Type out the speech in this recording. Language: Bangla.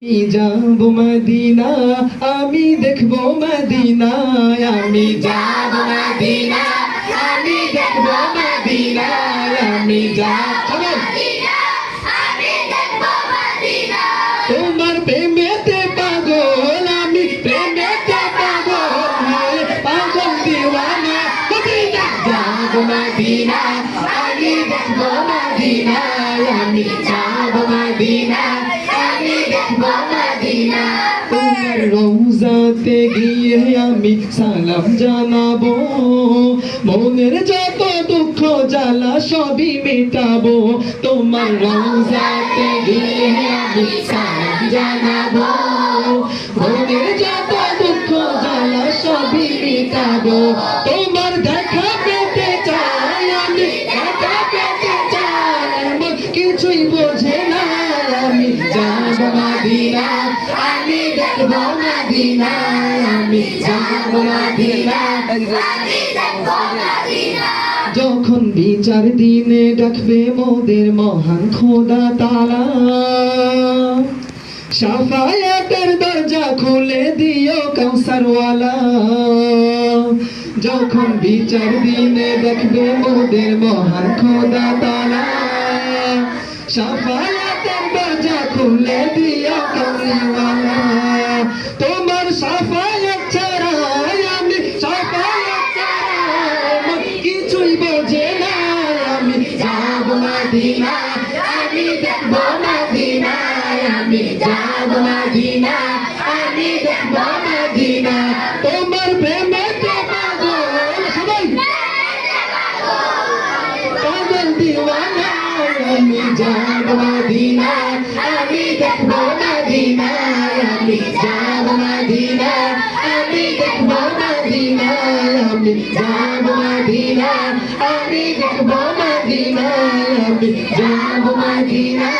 যাব মদিনা আমি দেখবো মদিনায় আমি যাব মদিনা আমি দেখবো মদিনায় আমি যাব তোমার প্রেমেতে পাগল আমি প্রেমেতে পাগল পাগল দিওয়ানা মদিনা যাব মদিনা আমি দেখবো মদিনায় আমি যাব মদিনা আমি দেখবো মদিনা তোমার রওজাতে গিয়ে আমি সালাম জানাবো মনের যত দুঃখ জ্বালা সবই মেটাবো তোমার রওজাতে গিয়ে আমি সালাম জানাবো মনের যত দুঃখ জ্বালা সবই মেটাবো তোমার দেখা পেতে চাই আমি দেখা পেতে চাই এমন কিছুই বোঝে না আমি যাব মদিনা আমি দেখবো মদিনা আমি যাব মদিনা আমি দেখবো মদিনা যখন বিচার দিনে ডাকবে মোদের মহান খোদা তাআলা শাফায়াতের দরজা খুলে দিও কাউসারওয়ালা যখন বিচার দিনে দেখবে মোদের মহান খোদা তাআলা শাফায়াতের দরজা খুলে দিও কাউসারওয়ালা তোমার শাফায়াত ছাড়া আমি শাফায়াত ছাড়া আমার কিছুই বোঝে না আমি যাব মদিনা আমি দেখবো মদিনা আমি যাব মদিনা আমি দেখবো মদিনা তোমার প্রেমেতে পাগল সবাই পাগল দিওয়ানা আমি যাব মদিনা আমি দেখবো মদিনা আমি যাব মদিনা আমি দেখবো মদিনা আমি যাব মদিনা আমি দেখবো মদিনা আমি যাব মদিনা